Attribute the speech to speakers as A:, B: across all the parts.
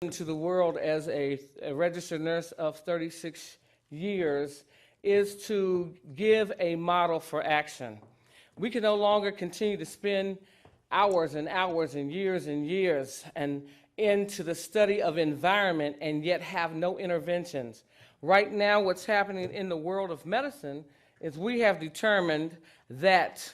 A: into the world as a registered nurse of 36 years is to give a model for action. We can no longer continue to spend hours and hours and years and into the study of environment and yet have no interventions. Right now, what's happening in the world of medicine is we have determined that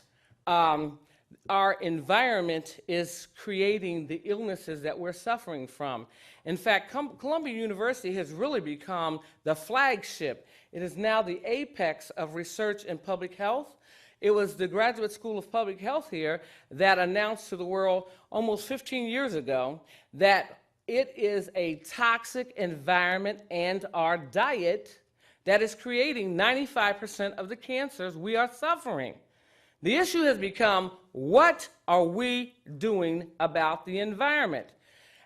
A: our environment is creating the illnesses that we're suffering from. In fact, Columbia University has really become the flagship. It is now the apex of research in public health. It was the Graduate School of Public Health here that announced to the world almost 15 years ago that it is a toxic environment and our diet that is creating 95% of the cancers we are suffering. The issue has become, what are we doing about the environment?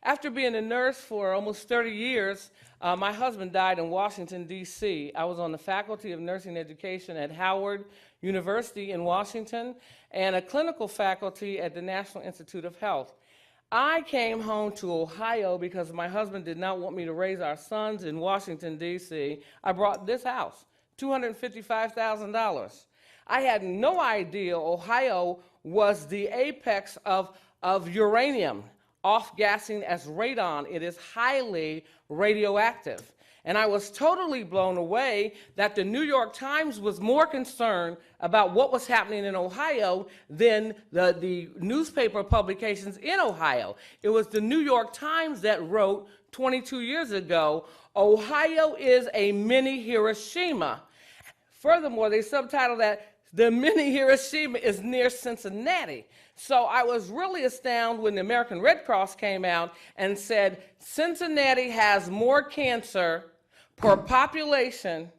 A: After being a nurse for almost 30 years, my husband died in Washington, D.C. I was on the faculty of nursing education at Howard University in Washington and a clinical faculty at the National Institute of Health. I came home to Ohio because my husband did not want me to raise our sons in Washington, D.C. I brought this house, $255,000. I had no idea Ohio was the apex of uranium, off-gassing as radon. It is highly radioactive. And I was totally blown away that the New York Times was more concerned about what was happening in Ohio than the newspaper publications in Ohio. It was the New York Times that wrote 22 years ago, Ohio is a mini Hiroshima. Furthermore, they subtitled that the mini Hiroshima is near Cincinnati. So I was really astounded when the American Red Cross came out and said Cincinnati has more cancer per population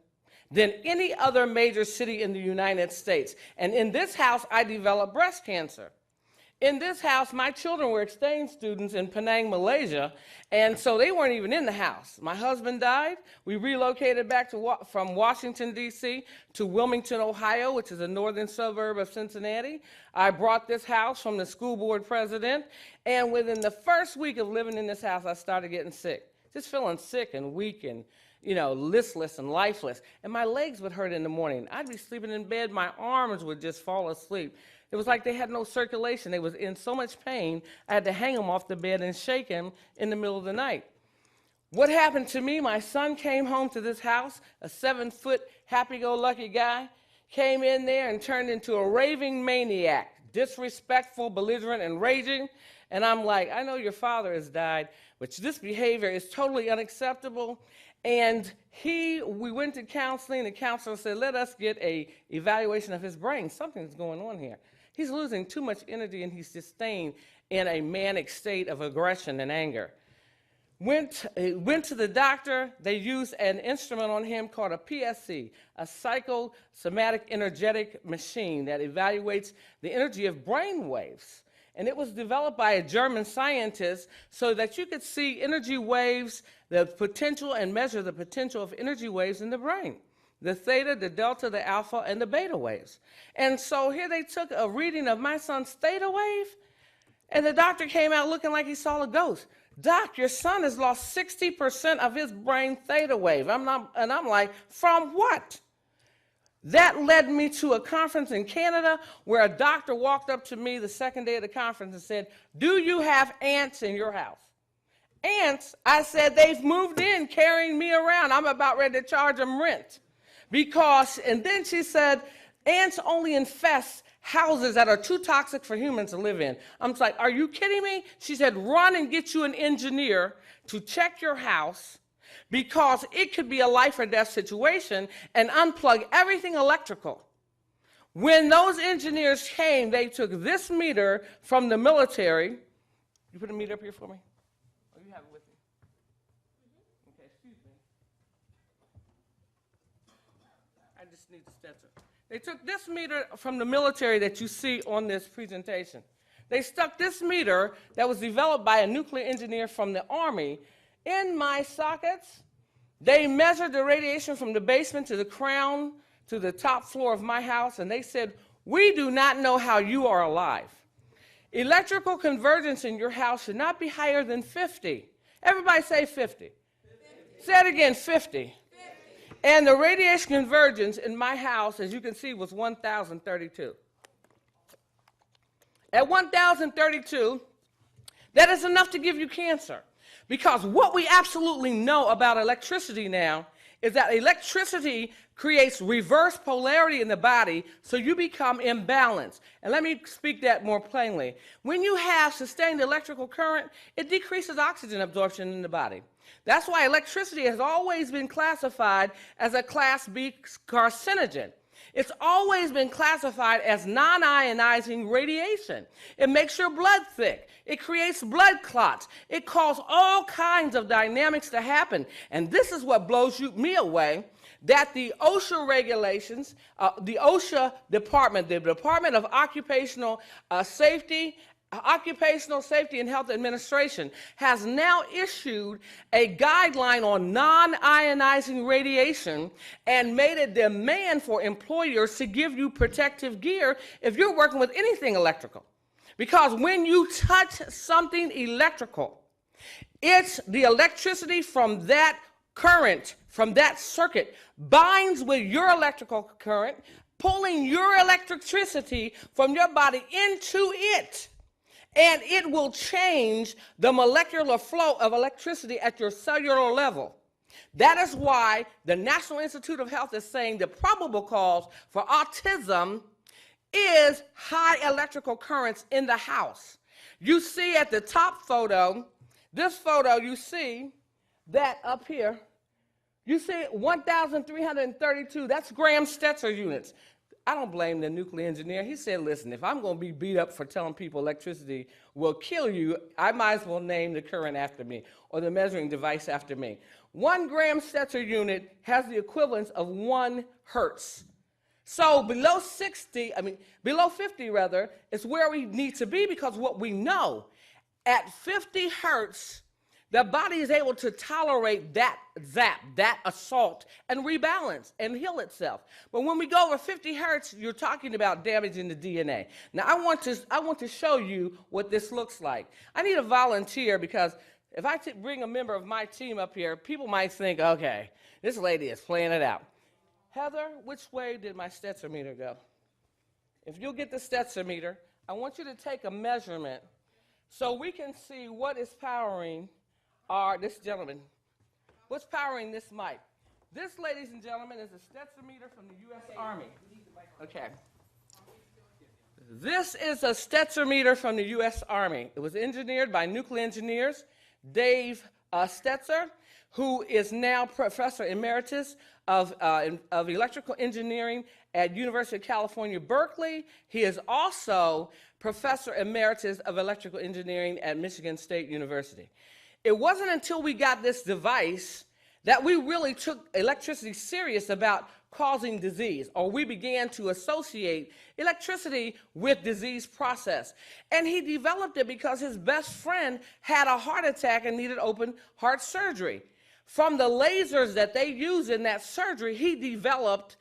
A: than any other major city in the United States. And in this house, I developed breast cancer. In this house, my children were exchange students in Penang, Malaysia, and so they weren't even in the house. My husband died. We relocated back from Washington, D.C. to Wilmington, Ohio, which is a northern suburb of Cincinnati. I brought this house from the school board president, and within the first week of living in this house, I started getting sick, just feeling sick and weak and listless and lifeless. And my legs would hurt in the morning. I'd be sleeping in bed, my arms would just fall asleep. It was like they had no circulation. They was in so much pain, I had to hang them off the bed and shake them in the middle of the night. What happened to me, my son came home to this house, a 7-foot happy-go-lucky guy, came in there and turned into a raving maniac, disrespectful, belligerent, and raging. And I'm like, I know your father has died, but this behavior is totally unacceptable. And we went to counseling. The counselor said, let us get an evaluation of his brain. Something's going on here. He's losing too much energy and he's just staying in a manic state of aggression and anger. Went to the doctor. They used an instrument on him called a PSC, a psychosomatic energetic machine that evaluates the energy of brain waves. And it was developed by a German scientist so that you could see energy waves, the potential, and measure the potential of energy waves in the brain. The theta, the delta, the alpha, and the beta waves. And so here they took a reading of my son's theta wave, and the doctor came out looking like he saw a ghost. Doc, your son has lost 60% of his brain theta wave. I'm like, from what? That led me to a conference in Canada where a doctor walked up to me the second day of the conference and said, do you have ants in your house? Ants? I said, they've moved in carrying me around. I'm about ready to charge them rent. And then she said, ants only infest houses that are too toxic for humans to live in. I'm like, are you kidding me? She said, run and get you an engineer to check your house because it could be a life or death situation and unplug everything electrical. When those engineers came, they took this meter from the military. You put a meter up here for me? Oh, you have it with you. Okay, excuse me. I just need the stencil. They took this meter from the military that you see on this presentation. They stuck this meter that was developed by a nuclear engineer from the Army in my sockets. They measured the radiation from the basement to the crown to the top floor of my house, and they said, we do not know how you are alive. Electrical convergence in your house should not be higher than 50. Everybody say 50. 50. Say it again, 50. 50. And the radiation convergence in my house, as you can see, was 1,032. At 1,032, that is enough to give you cancer. Because what we absolutely know about electricity now is that electricity creates reverse polarity in the body, so you become imbalanced. And let me speak that more plainly. When you have sustained electrical current, it decreases oxygen absorption in the body. That's why electricity has always been classified as a Class B carcinogen. It's always been classified as non-ionizing radiation. It makes your blood thick. It creates blood clots. It causes all kinds of dynamics to happen. And this is what blows me away, that the OSHA regulations, the OSHA department, the Department of Occupational Safety and Health Administration, has now issued a guideline on non-ionizing radiation and made a demand for employers to give you protective gear if you're working with anything electrical. Because when you touch something electrical, it's the electricity from that current, from that circuit, binds with your electrical current, pulling your electricity from your body into it. And it will change the molecular flow of electricity at your cellular level. That is why the National Institute of Health is saying the probable cause for autism is high electrical currents in the house. You see at the top photo, this photo, you see that up here, you see 1,332, that's Graham-Stetzer units. I don't blame the nuclear engineer. He said, listen, if I'm going to be beat up for telling people electricity will kill you, I might as well name the current after me or the measuring device after me. 1 Graham-Stetzer unit has the equivalence of 1 hertz. So below 50 rather, is where we need to be, because what we know, at 50 hertz, the body is able to tolerate that zap, that assault, and rebalance and heal itself. But when we go over 50 hertz, you're talking about damaging the DNA. Now, I want to show you what this looks like. I need a volunteer, because if I bring a member of my team up here, people might think, okay, this lady is playing it out. Heather, which way did my Stetzer meter go? If you'll get the Stetzer meter, I want you to take a measurement so we can see what is powering this gentleman. What's powering this mic? This, ladies and gentlemen, is a Stetzer meter from the U.S. Army. Okay. This is a Stetzer meter from the U.S. Army. It was engineered by nuclear engineers, Dave Stetzer, who is now Professor Emeritus of Electrical Engineering at University of California, Berkeley. He is also Professor Emeritus of Electrical Engineering at Michigan State University. It wasn't until we got this device that we really took electricity serious about causing disease, or we began to associate electricity with disease process. And he developed it because his best friend had a heart attack and needed open heart surgery. From the lasers that they used in that surgery, he developed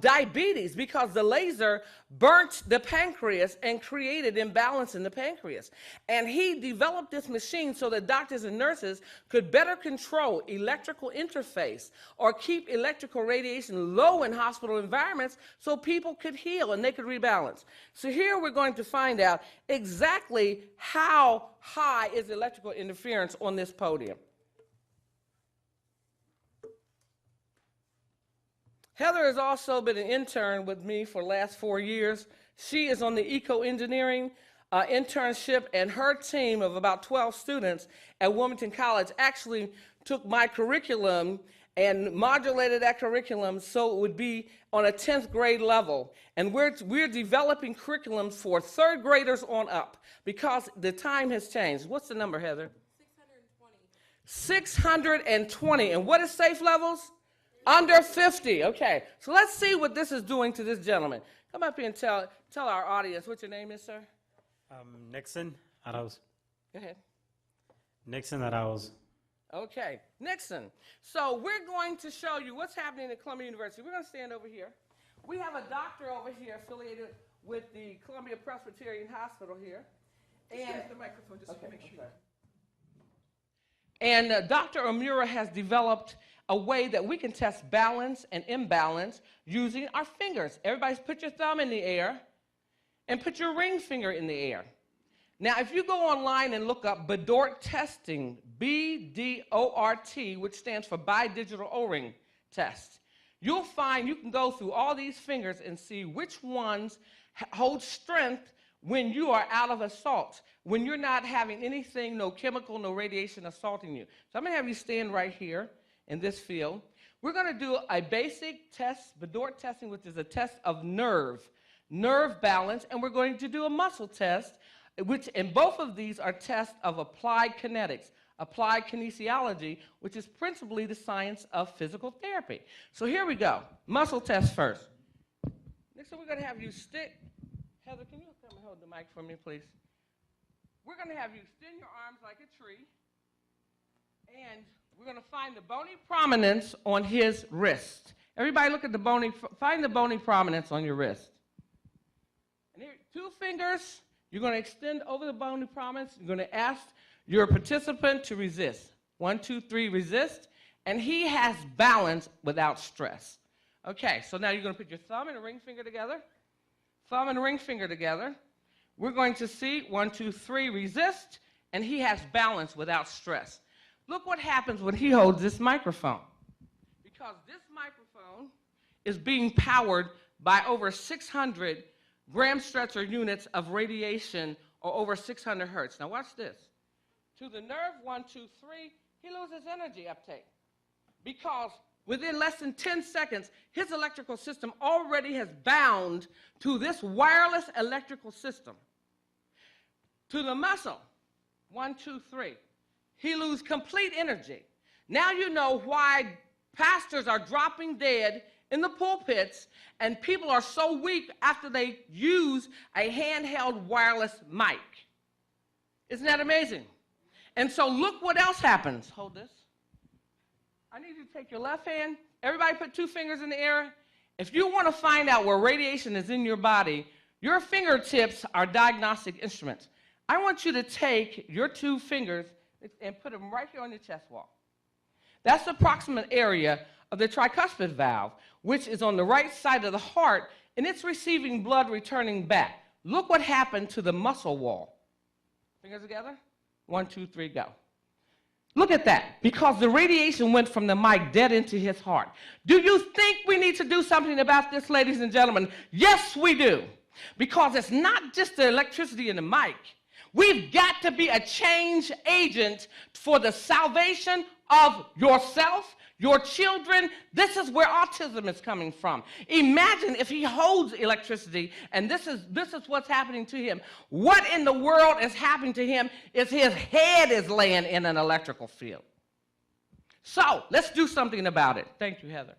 A: diabetes, because the laser burnt the pancreas and created imbalance in the pancreas. And he developed this machine so that doctors and nurses could better control electrical interface or keep electrical radiation low in hospital environments so people could heal and they could rebalance. So here we're going to find out exactly how high is electrical interference on this podium. Heather has also been an intern with me for the last 4 years. She is on the eco-engineering internship, and her team of about 12 students at Wilmington College actually took my curriculum and modulated that curriculum so it would be on a 10th grade level. And we're developing curriculums for 3rd graders on up, because the time has changed. What's the number, Heather? 620. 620. And what is safe levels? Under 50. Okay, so let's see what this is doing to this gentleman. Come up here and tell our audience what your name is, sir.
B: Nixon Arauz.
A: Go ahead.
B: Nixon Arauz.
A: Okay, Nixon. So we're going to show you what's happening at Columbia University. We're going to stand over here. We have a doctor over here affiliated with the Columbia Presbyterian Hospital here.
C: And the microphone, just to make sure.
A: And Dr. Omura has developed a way that we can test balance and imbalance using our fingers. Everybody put your thumb in the air and put your ring finger in the air. Now, if you go online and look up Bedort testing, B-D-O-R-T, which stands for Bidigital O-Ring test, you'll find you can go through all these fingers and see which ones hold strength when you are out of assault, when you're not having anything, no chemical, no radiation assaulting you. So I'm going to have you stand right here in this field. We're going to do a basic test, Bedort testing, which is a test of nerve balance, and we're going to do a muscle test, which in both of these are tests of applied kinetics, applied kinesiology, which is principally the science of physical therapy. So here we go. Muscle test first. Next time we're going to have you stick. Heather, can you come and hold the mic for me, please? We're going to have you extend your arms like a tree, and we're going to find the bony prominence on his wrist. Everybody look at the bony, find the bony prominence on your wrist. And here, 2 fingers, you're going to extend over the bony prominence. You're going to ask your participant to resist. 1, 2, 3, resist. And he has balance without stress. Okay, so now you're going to put your thumb and a ring finger together. Thumb and ring finger together. We're going to see 1, 2, 3, resist, and he has balance without stress. Look what happens when he holds this microphone. Because this microphone is being powered by over 600 gram-stretcher units of radiation, or over 600 hertz. Now watch this. To the nerve, 1, 2, 3, he loses energy uptake. Because within less than 10 seconds, his electrical system already has bound to this wireless electrical system. To the muscle, 1, 2, 3, he loses complete energy. Now you know why pastors are dropping dead in the pulpits and people are so weak after they use a handheld wireless mic. Isn't that amazing? And so look what else happens. Hold this. I need you to take your left hand. Everybody put 2 fingers in the air. If you want to find out where radiation is in your body, your fingertips are diagnostic instruments. I want you to take your 2 fingers and put them right here on your chest wall. That's the proximate area of the tricuspid valve, which is on the right side of the heart, and it's receiving blood returning back. Look what happened to the muscle wall. Fingers together. 1, 2, 3, go. Look at that, because the radiation went from the mic dead into his heart. Do you think we need to do something about this, ladies and gentlemen? Yes, we do. Because it's not just the electricity in the mic. We've got to be a change agent for the salvation of yourself, your children. This is where autism is coming from. Imagine if he holds electricity and this is what's happening to him. What in the world is happening to him is his head is laying in an electrical field. So let's do something about it. Thank you, Heather.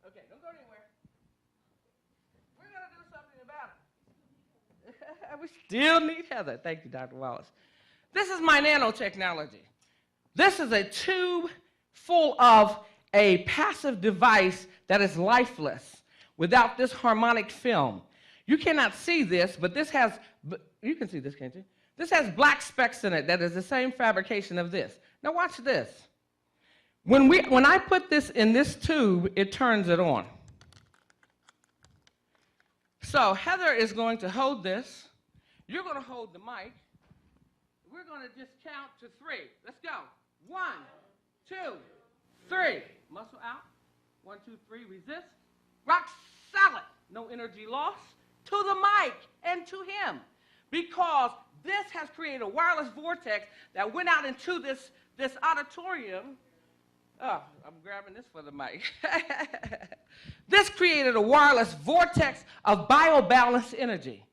A: Okay, don't go anywhere. We're going to do something about it. We still need Heather. Thank you, Dr. Wallace. This is my nanotechnology. This is a tube full of a passive device that is lifeless without this harmonic film. You cannot see this, but this has, you can see this, can't you? This has black specks in it that is the same fabrication of this. Now watch this. When I put this in this tube, it turns it on. So Heather is going to hold this. You're going to hold the mic. We're going to just count to 3. Let's go. 1, 2, 3. Muscle out. 1, 2, 3. Resist. Rock solid. No energy loss to the mic and to him. Because this has created a wireless vortex that went out into this auditorium. Oh, I'm grabbing this for the mic. This created a wireless vortex of biobalanced energy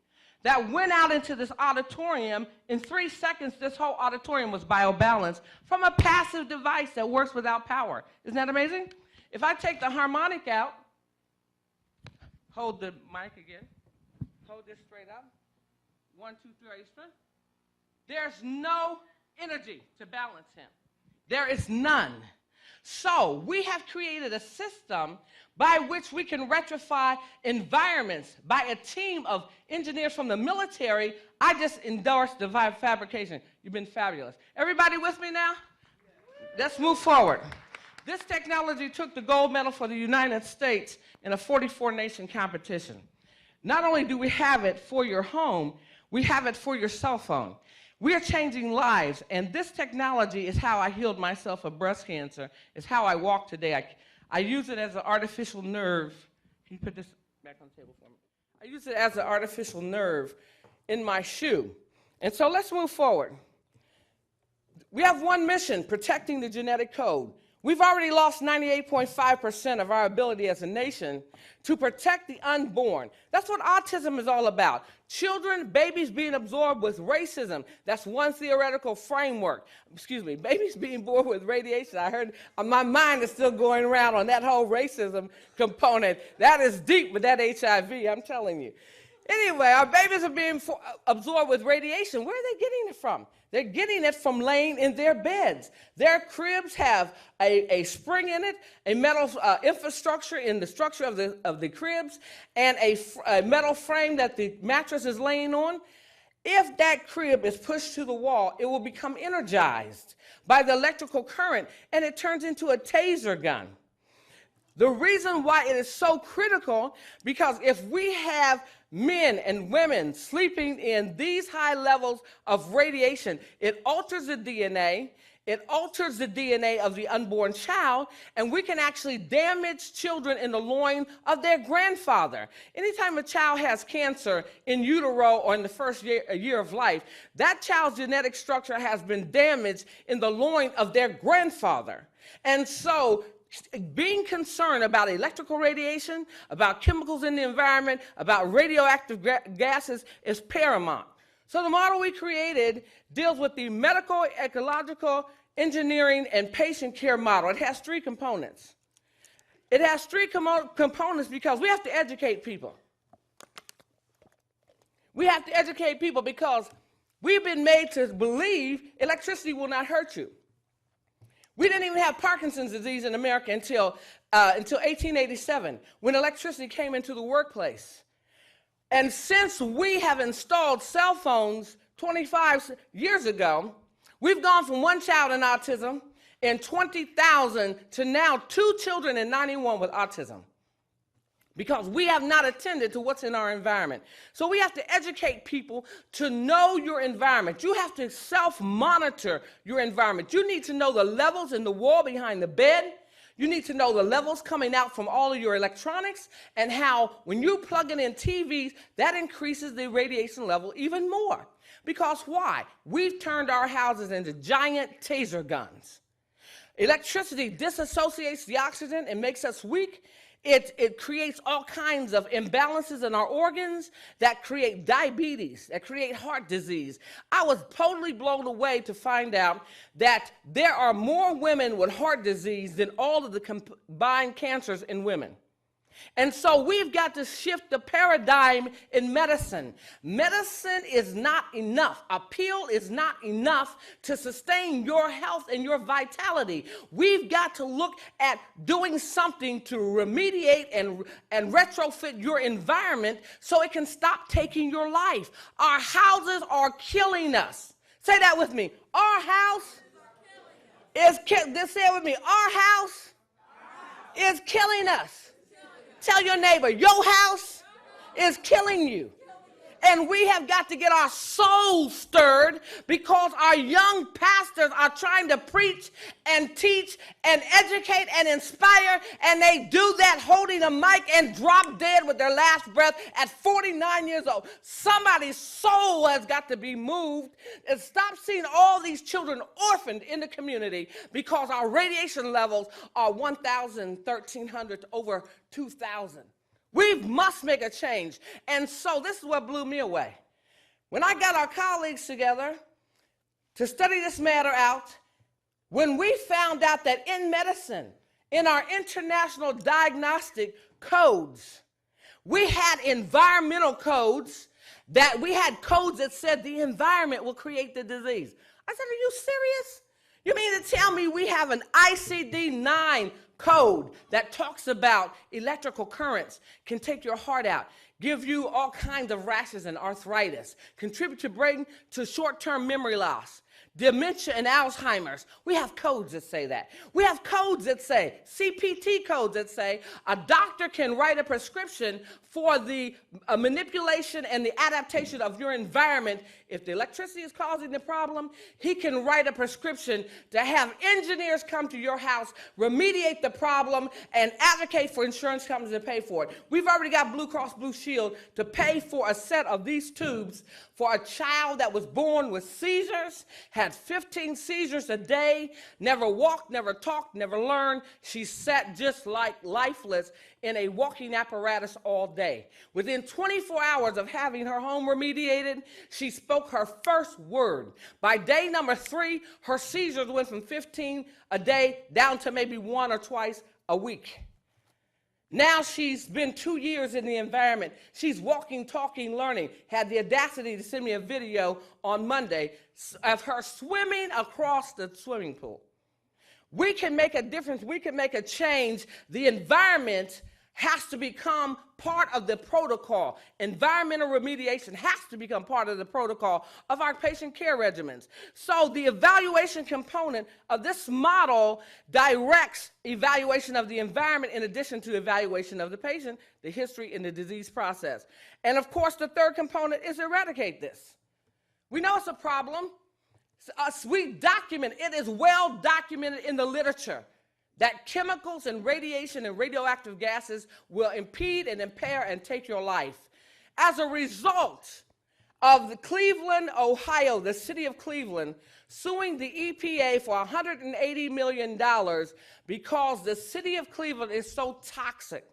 A: that went out into this auditorium. In 3 seconds, this whole auditorium was biobalanced from a passive device that works without power. Isn't that amazing? If I take the harmonic out, hold the mic again, hold this straight up, 1, 2, 3, extra. There's no energy to balance him. There is none. So we have created a system by which we can rectify environments by a team of engineers from the military. I just endorsed the fabrication. You've been fabulous. Everybody with me now? let's move forward. This technology took the gold medal for the United States in a 44-nation competition. Not only do we have it for your home, we have it for your cell phone. We are changing lives, and this technology is how I healed myself of breast cancer. It's how I walk today. I use it as an artificial nerve. Can you put this back on the table for me? I use it as an artificial nerve in my shoe. And so let's move forward. We have one mission, protecting the genetic code. We've already lost 98.5% of our ability as a nation to protect the unborn. That's what autism is all about. Children, babies being absorbed with racism. That's one theoretical framework. Excuse me, babies being born with radiation. I heard, my mind is still going around on that whole racism component. That is deep with that HIV, I'm telling you. Anyway, our babies are being absorbed with radiation. Where are they getting it from? They're getting it from laying in their beds. Their cribs have a spring in it, a metal infrastructure in the structure of the cribs, and a metal frame that the mattress is laying on. If that crib is pushed to the wall, it will become energized by the electrical current, and it turns into a taser gun. The reason why it is so critical, because if we have men and women sleeping in these high levels of radiation, it alters the DNA, it alters the DNA of the unborn child, and we can actually damage children in the loin of their grandfather. Anytime a child has cancer in utero or in the first year of life, that child's genetic structure has been damaged in the loin of their grandfather. And so being concerned about electrical radiation, about chemicals in the environment, about radioactive gases is paramount. So the model we created deals with the medical, ecological, engineering, and patient care model. It has three components. It has three components because we have to educate people. We have to educate people because we've been made to believe electricity will not hurt you. We didn't even have Parkinson's disease in America until 1887, when electricity came into the workplace. And since we have installed cell phones 25 years ago, we've gone from one child in autism in 20,000 to now 2 children in 91 with autism, because we have not attended to what's in our environment. So we have to educate people to know your environment. You have to self-monitor your environment. You need to know the levels in the wall behind the bed. You need to know the levels coming out from all of your electronics, and how when you plug in TVs, that increases the radiation level even more. Because why? We've turned our houses into giant taser guns. Electricity disassociates the oxygen and makes us weak. It creates all kinds of imbalances in our organs that create diabetes, that create heart disease. I was totally blown away to find out that there are more women with heart disease than all of the combined cancers in women. And so we've got to shift the paradigm in medicine. Medicine is not enough. A pill is not enough to sustain your health and your vitality. We've got to look at doing something to remediate and retrofit your environment so it can stop taking your life. Our houses are killing us. Say that with me. Our house is killing us. Say it with me. Our house is killing us. Tell your neighbor, your house is killing you. And we have got to get our souls stirred, because our young pastors are trying to preach and teach and educate and inspire, and they do that holding a mic and drop dead with their last breath at 49 years old. Somebody's soul has got to be moved, and stop seeing all these children orphaned in the community because our radiation levels are 1,000, 1,300 to over 2,000. We must make a change. And so this is what blew me away. When I got our colleagues together to study this matter out, when we found out that in medicine, in our international diagnostic codes, we had environmental codes, that we had codes that said the environment will create the disease. I said, are you serious? You mean to tell me we have an ICD-9 code that talks about electrical currents can take your heart out, give you all kinds of rashes and arthritis, contribute to brain to short-term memory loss, dementia and Alzheimer's. We have codes that say that. We have codes that say, CPT codes that say, a doctor can write a prescription for the manipulation and the adaptation of your environment. If the electricity is causing the problem, he can write a prescription to have engineers come to your house, remediate the problem, and advocate for insurance companies to pay for it. We've already got Blue Cross Blue Shield to pay for a set of these tubes for a child that was born with seizures, had 15 seizures a day, never walked, never talked, never learned. She sat just like lifeless in a walking apparatus all day. Within 24 hours of having her home remediated, she spoke her first word. By day number 3, her seizures went from 15 a day down to maybe 1 or twice a week. Now she's been 2 years in the environment. She's walking, talking, learning. Had the audacity to send me a video on Monday of her swimming across the swimming pool. We can make a difference. We can make a change. The environment has to become part of the protocol. Environmental remediation has to become part of the protocol of our patient care regimens. So the evaluation component of this model directs evaluation of the environment in addition to evaluation of the patient, the history, and the disease process. And of course, the third component is eradicate this. We know it's a problem. We document, it is well documented in the literature that chemicals and radiation and radioactive gases will impede and impair and take your life. As a result of the Cleveland, Ohio, the city of Cleveland, suing the EPA for $180 million because the city of Cleveland is so toxic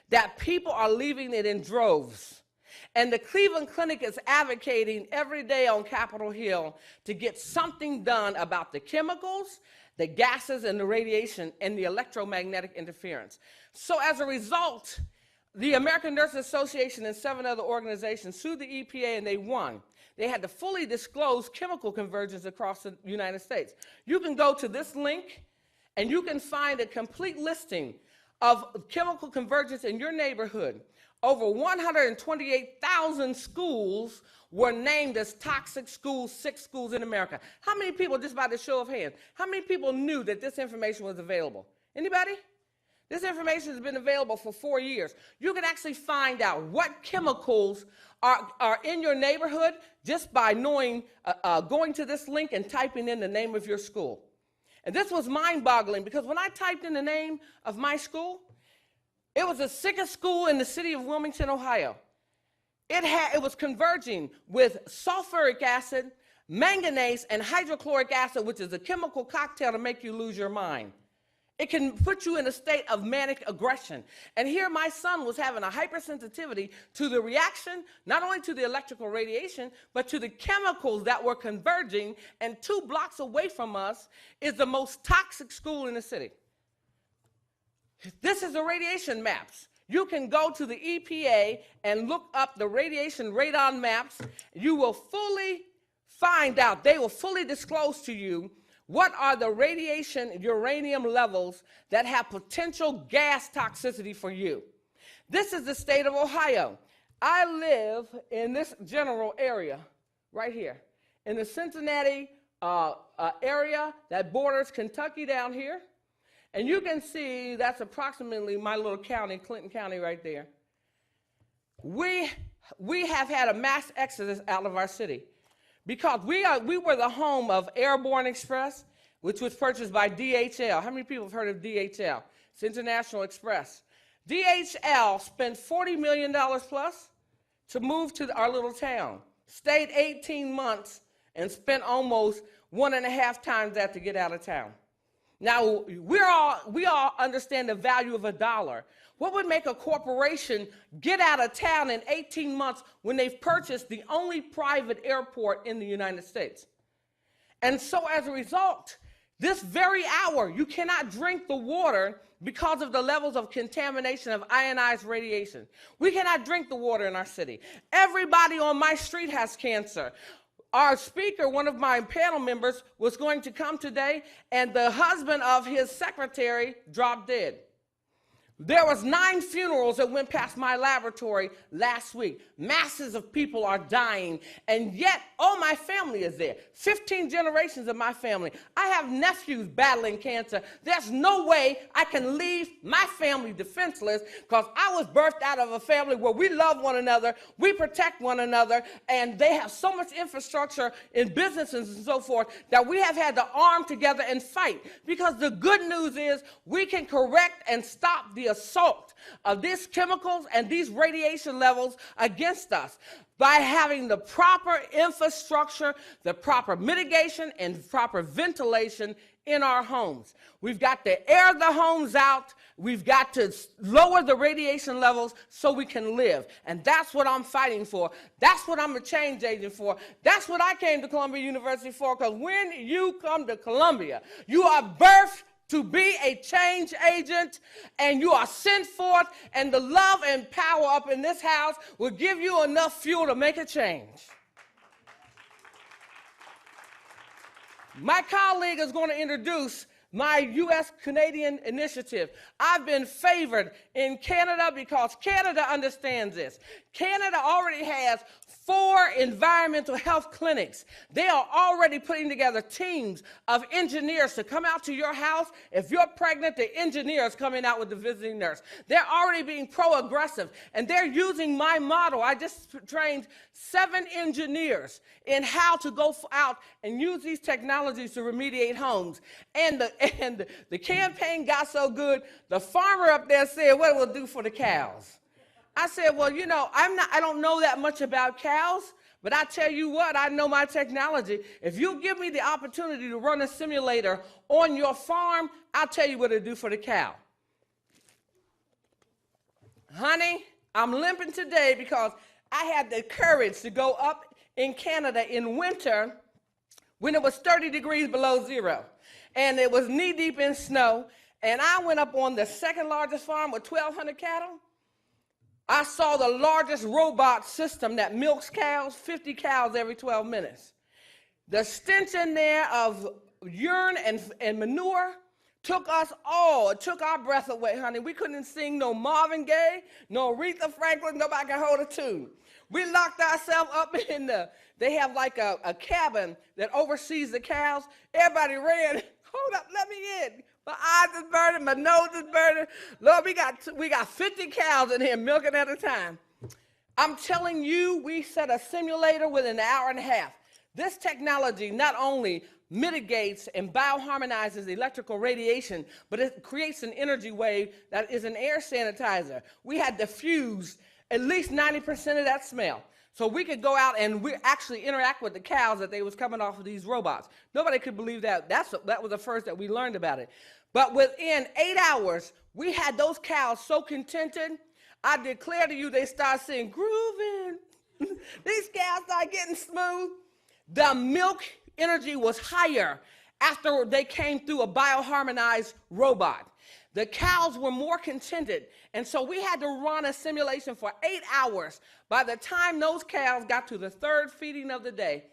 A: that people are leaving it in droves. And the Cleveland Clinic is advocating every day on Capitol Hill to get something done about the chemicals, the gases, and the radiation, and the electromagnetic interference. So as a result, the American Nurses Association and 7 other organizations sued the EPA, and they won. They had to fully disclose chemical convergence across the United States. You can go to this link, and you can find a complete listing of chemical convergence in your neighborhood. Over 128,000 schools were named as toxic schools, sick schools in America. How many people, just by the show of hands, how many people knew that this information was available? Anybody? This information has been available for 4 years. You can actually find out what chemicals are in your neighborhood just by knowing, going to this link and typing in the name of your school. And this was mind-boggling because when I typed in the name of my school, it was the sickest school in the city of Wilmington, Ohio. It was converging with sulfuric acid, manganese, and hydrochloric acid, which is a chemical cocktail to make you lose your mind. It can put you in a state of manic aggression. And here my son was having a hypersensitivity to the reaction, not only to the electrical radiation, but to the chemicals that were converging, and 2 blocks away from us is the most toxic school in the city. This is the radiation maps. You can go to the EPA and look up the radiation radon maps. You will fully find out, they will fully disclose to you what are the radiation uranium levels that have potential gas toxicity for you. This is the state of Ohio. I live in this general area right here, in the Cincinnati area that borders Kentucky down here. And you can see that's approximately my little county, Clinton County right there. We have had a mass exodus out of our city because we were the home of Airborne Express, which was purchased by DHL. How many people have heard of DHL? It's International Express. DHL spent $40 million plus to move to our little town, stayed 18 months, and spent almost 1.5 times that to get out of town. Now, we all understand the value of $1. What would make a corporation get out of town in 18 months when they've purchased the only private airport in the United States? And so as a result, this very hour, you cannot drink the water because of the levels of contamination of ionized radiation. We cannot drink the water in our city. Everybody on my street has cancer. Our speaker, one of my panel members, was going to come today, and the husband of his secretary dropped dead. There was 9 funerals that went past my laboratory last week. Masses of people are dying, and yet all my family is there. 15 generations of my family. I have nephews battling cancer. There's no way I can leave my family defenseless, because I was birthed out of a family where we love one another, we protect one another, and they have so much infrastructure in businesses and so forth that we have had to arm together and fight. Because the good news is we can correct and stop the assault of these chemicals and these radiation levels against us by having the proper infrastructure, the proper mitigation, and proper ventilation in our homes. We've got to air the homes out. We've got to lower the radiation levels so we can live. And that's what I'm fighting for. That's what I'm a change agent for. That's what I came to Columbia University for, because when you come to Columbia, you are birthed to be a change agent, and you are sent forth, and the love and power up in this house will give you enough fuel to make a change. My colleague is going to introduce my U.S.-Canadian initiative. I've been favored in Canada because Canada understands this. Canada already has 4 environmental health clinics. They are already putting together teams of engineers to come out to your house. If you're pregnant, the engineer is coming out with the visiting nurse. They're already being pro-aggressive, and they're using my model. I just trained 7 engineers in how to go out and use these technologies to remediate homes. And the campaign got so good, the farmer up there said, what will it do for the cows? I said, well, you know, I don't know that much about cows, but I tell you what, I know my technology. If you give me the opportunity to run a simulator on your farm, I'll tell you what it'll do for the cow. Honey, I'm limping today because I had the courage to go up in Canada in winter when it was 30 degrees below zero, and it was knee-deep in snow, and I went up on the second largest farm with 1,200 cattle. I saw the largest robot system that milks cows, 50 cows every 12 minutes. The stench in there of urine and manure took us all, it took our breath away, honey. We couldn't sing no Marvin Gaye, no Aretha Franklin, nobody could hold a tune. We locked ourselves up in they have like a cabin that oversees the cows. Everybody ran, hold up, let me in. My eyes is burning, my nose is burning. Lord, we got 50 cows in here milking at a time. I'm telling you, we set a simulator within an hour and a half. This technology not only mitigates and bioharmonizes electrical radiation, but it creates an energy wave that is an air sanitizer. We had diffused at least 90% of that smell. So we could go out and we actually interact with the cows that they was coming off of these robots. Nobody could believe that. That was the first that we learned about it. But within 8 hours, we had those cows so contented, I declare to you, they start saying, grooving. These cows start getting smooth. The milk energy was higher after they came through a bioharmonized robot. The cows were more contented, and so we had to run a simulation for 8 hours. By the time those cows got to the 3rd feeding of the day,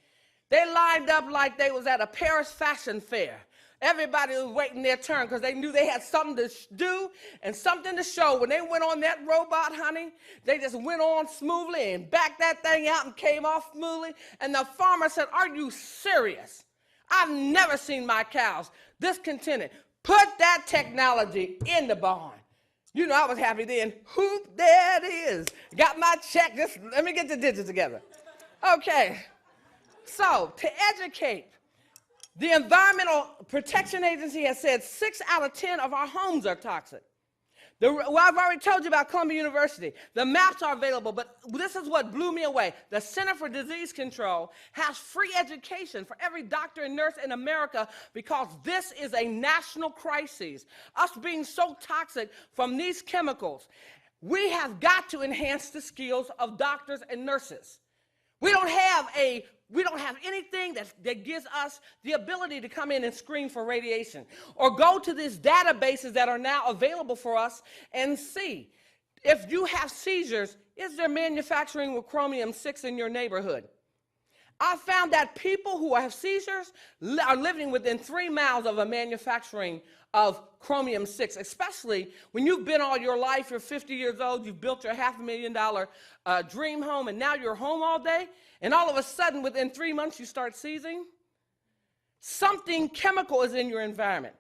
A: they lined up like they was at a Paris fashion fair. Everybody was waiting their turn because they knew they had something to do and something to show. When they went on that robot, honey, they just went on smoothly and backed that thing out and came off smoothly. And the farmer said, are you serious? I've never seen my cows this contented. Put that technology in the barn. You know, I was happy then. Whoop, there it is. Got my check. Just let me get the digits together. Okay. So, to educate, the Environmental Protection Agency has said 6 out of 10 of our homes are toxic. I've already told you about Columbia University. The maps are available, but this is what blew me away. The Center for Disease Control has free education for every doctor and nurse in America because this is a national crisis. Us being so toxic from these chemicals, we have got to enhance the skills of doctors and nurses. We don't have anything that gives us the ability to come in and screen for radiation or go to these databases that are now available for us and see if you have seizures, is there manufacturing with chromium-6 in your neighborhood? I found that people who have seizures are living within 3 miles of a manufacturing of chromium-6, especially when you've been all your life, you're 50 years old, you've built your $500,000 dream home, and now you're home all day, and all of a sudden, within 3 months, you start seizing. Something chemical is in your environment.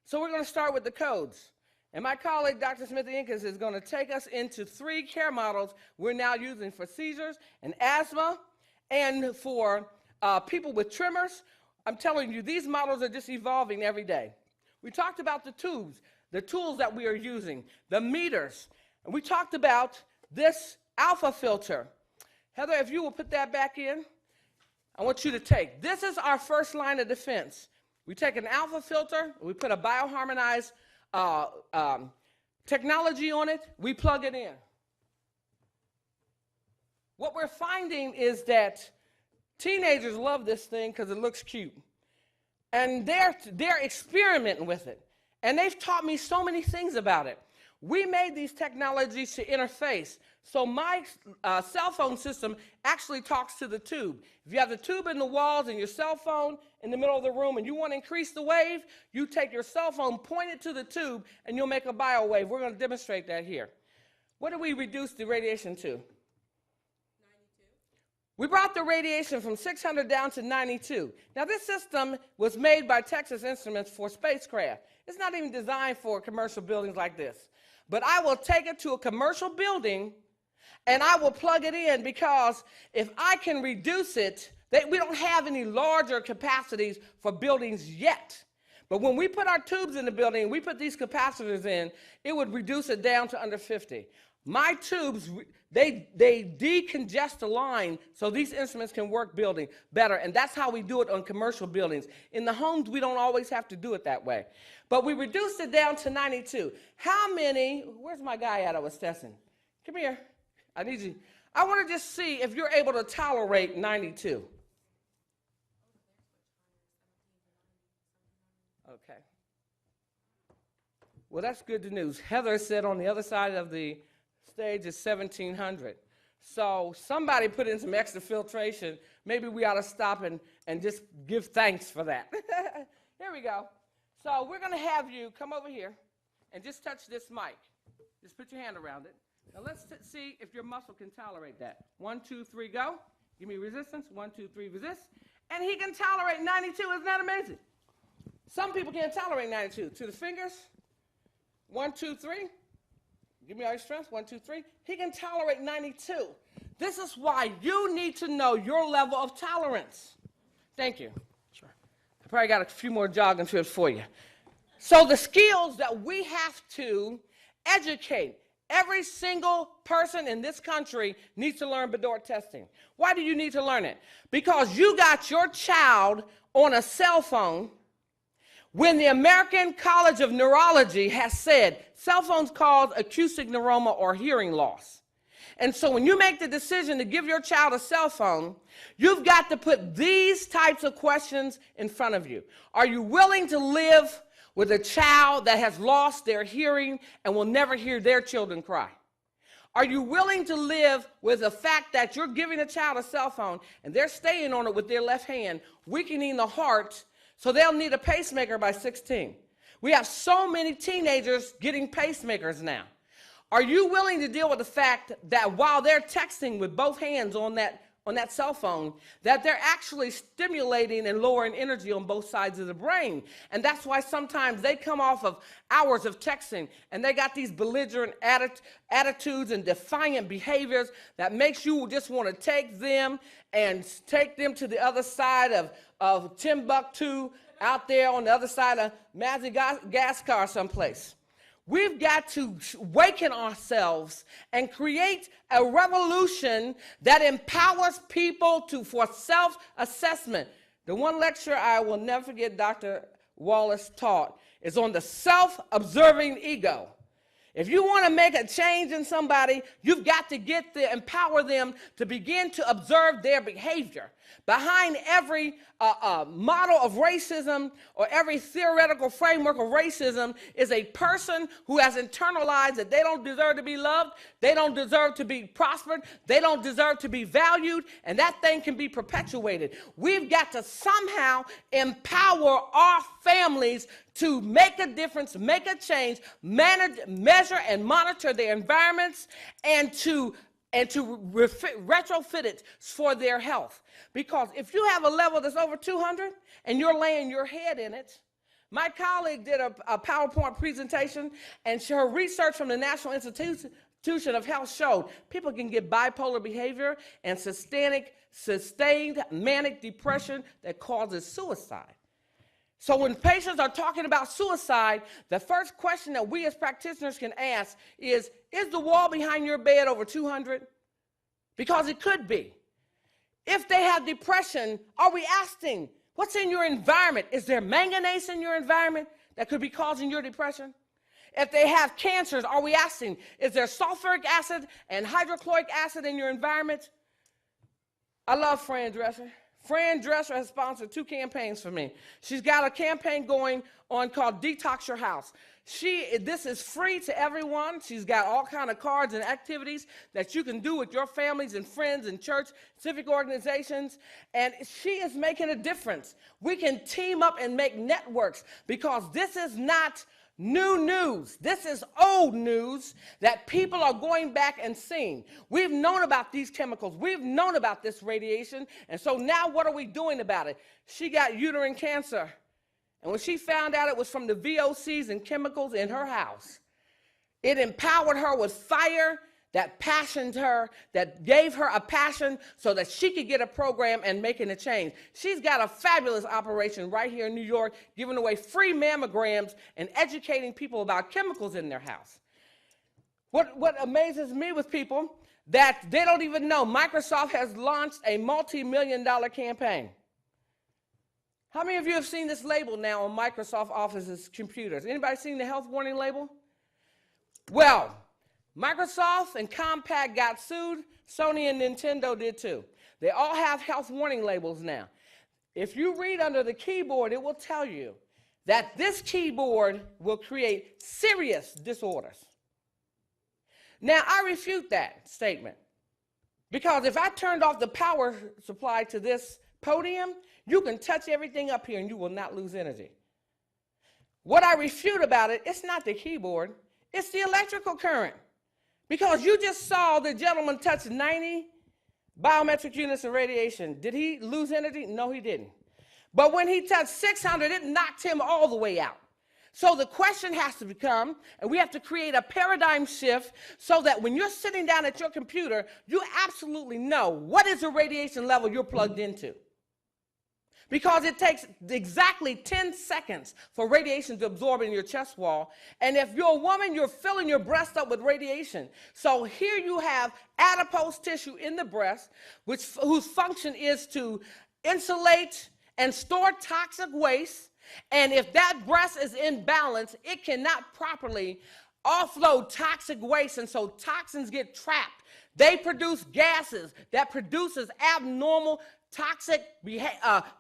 A: So we're going to start with the codes. And my colleague, Dr. Smith-Incas, is going to take us into 3 care models we're now using for seizures and asthma and for people with tremors. I'm telling you, these models are just evolving every day. We talked about the tubes, the tools that we are using, the meters. And we talked about this alpha filter. Heather, if you will put that back in, I want you to take. This is our first line of defense. We take an alpha filter, we put a bioharmonized technology on it, we plug it in. What we're finding is that teenagers love this thing because it looks cute. And they're experimenting with it. And they've taught me so many things about it. We made these technologies to interface. So my cell phone system actually talks to the tube. If you have the tube in the walls and your cell phone in the middle of the room and you want to increase the wave, you take your cell phone, point it to the tube, and you'll make a bio wave. We're going to demonstrate that here. What do we reduce the radiation to? 92. We brought the radiation from 600 down to 92. Now, this system was made by Texas Instruments for spacecraft. It's not even designed for commercial buildings like this. But I will take it to a commercial building and I will plug it in, because if I can reduce it, we don't have any larger capacities for buildings yet. But when we put our tubes in the building, we put these capacitors in, it would reduce it down to under 50. My tubes, they decongest the line so these instruments can work building better, and that's how we do it on commercial buildings. In the homes, we don't always have to do it that way. But we reduced it down to 92. How many, where's my guy at I was testing? Come here, I need you. I want to just see if you're able to tolerate 92. Okay. Well, that's good news. Heather said on the other side of the stage is 1,700. So somebody put in some extra filtration. Maybe we ought to stop and just give thanks for that. Here we go. So we're going to have you come over here and just touch this mic. Just put your hand around it. Now let's see if your muscle can tolerate that. 1, 2, 3, go. Give me resistance. 1, 2, 3, resist. And he can tolerate 92. Isn't that amazing? Some people can't tolerate 92. To the fingers. 1, 2, 3. Give me all your strength. 1, 2, 3. He can tolerate 92. This is why you need to know your level of tolerance. Thank you. Sure. I probably got a few more jogging trips for you. So the skills that we have to educate, every single person in this country needs to learn Bedort testing. Why do you need to learn it? Because you got your child on a cell phone when the American College of Neurology has said cell phones cause acoustic neuroma or hearing loss. And so when you make the decision to give your child a cell phone, you've got to put these types of questions in front of you. Are you willing to live with a child that has lost their hearing and will never hear their children cry? Are you willing to live with the fact that you're giving a child a cell phone and they're staying on it with their left hand, weakening the heart, so they'll need a pacemaker by 16? We have so many teenagers getting pacemakers now. Are you willing to deal with the fact that while they're texting with both hands on that cell phone, that they're actually stimulating and lowering energy on both sides of the brain? And that's why sometimes they come off of hours of texting and they got these belligerent attitudes and defiant behaviors that makes you just want to take them to the other side of Timbuktu, out there on the other side of Madagascar someplace. We've got to awaken ourselves and create a revolution that empowers people for self-assessment. The one lecture I will never forget Dr. Wallace taught is on the self-observing ego. If you want to make a change in somebody, you've got to empower them to begin to observe their behavior. Behind every model of racism or every theoretical framework of racism is a person who has internalized that they don't deserve to be loved, they don't deserve to be prospered, they don't deserve to be valued, and that thing can be perpetuated. We've got to somehow empower our families to make a difference, make a change, manage, measure, and monitor their environments, and to retrofit it for their health. Because if you have a level that's over 200 and you're laying your head in it, my colleague did a PowerPoint presentation, and her research from the National Institution of Health showed people can get bipolar behavior and sustained manic depression that causes suicide. So when patients are talking about suicide, the first question that we as practitioners can ask is the wall behind your bed over 200? Because it could be. If they have depression, are we asking, what's in your environment? Is there manganese in your environment that could be causing your depression? If they have cancers, are we asking, is there sulfuric acid and hydrochloric acid in your environment? I love Fran Dresser. Fran Dresser has sponsored 2 campaigns for me. She's got a campaign going on called Detox Your House. This is free to everyone. She's got all kinds of cards and activities that you can do with your families and friends and church, civic organizations, and she is making a difference. We can team up and make networks because this is not new news. This is old news that people are going back and seeing. We've known about these chemicals. We've known about this radiation. And so now what are we doing about it? She got uterine cancer. And when she found out it was from the VOCs and chemicals in her house, it empowered her with fire that passioned her, that gave her a passion so that she could get a program and making a change. She's got a fabulous operation right here in New York, giving away free mammograms and educating people about chemicals in their house. What amazes me with people, that they don't even know, Microsoft has launched a multi-million-dollar campaign. How many of you have seen this label now on Microsoft Office's computers? Anybody seen the health warning label? Well, Microsoft and Compaq got sued. Sony and Nintendo did too. They all have health warning labels now. If you read under the keyboard, it will tell you that this keyboard will create serious disorders. Now, I refute that statement, because if I turned off the power supply to this podium, you can touch everything up here and you will not lose energy. What I refute about it, it's not the keyboard, it's the electrical current. Because you just saw the gentleman touch 90 biometric units of radiation. Did he lose energy? No, he didn't. But when he touched 600, it knocked him all the way out. So the question has to become, and we have to create a paradigm shift so that when you're sitting down at your computer, you absolutely know what is the radiation level you're plugged into. Because it takes exactly 10 seconds for radiation to absorb in your chest wall. And if you're a woman, you're filling your breast up with radiation. So here you have adipose tissue in the breast, whose function is to insulate and store toxic waste. And if that breast is imbalanced, it cannot properly offload toxic waste, and so toxins get trapped. They produce gases that produces abnormal toxic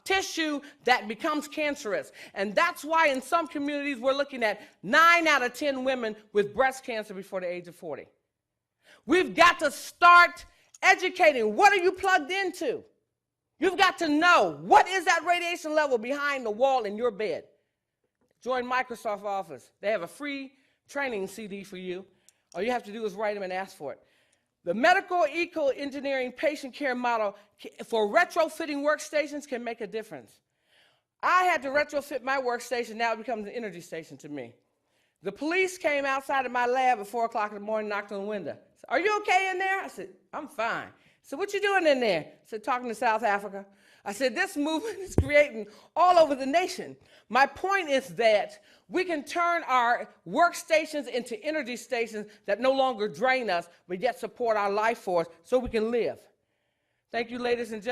A: tissue that becomes cancerous. And that's why in some communities we're looking at 9 out of 10 women with breast cancer before the age of 40. We've got to start educating. What are you plugged into? You've got to know, what is that radiation level behind the wall in your bed? Join Microsoft Office. They have a free training CD for you. All you have to do is write them and ask for it. The medical eco-engineering patient care model for retrofitting workstations can make a difference. I had to retrofit my workstation. Now it becomes an energy station to me. The police came outside of my lab at 4 o'clock in the morning, knocked on the window. Said, "Are you okay in there?" I said, "I'm fine." I said, "What you doing in there?" I said, "Talking to South Africa." I said, "This movement is creating all over the nation." My point is that we can turn our workstations into energy stations that no longer drain us, but yet support our life force so we can live. Thank you, ladies and gentlemen.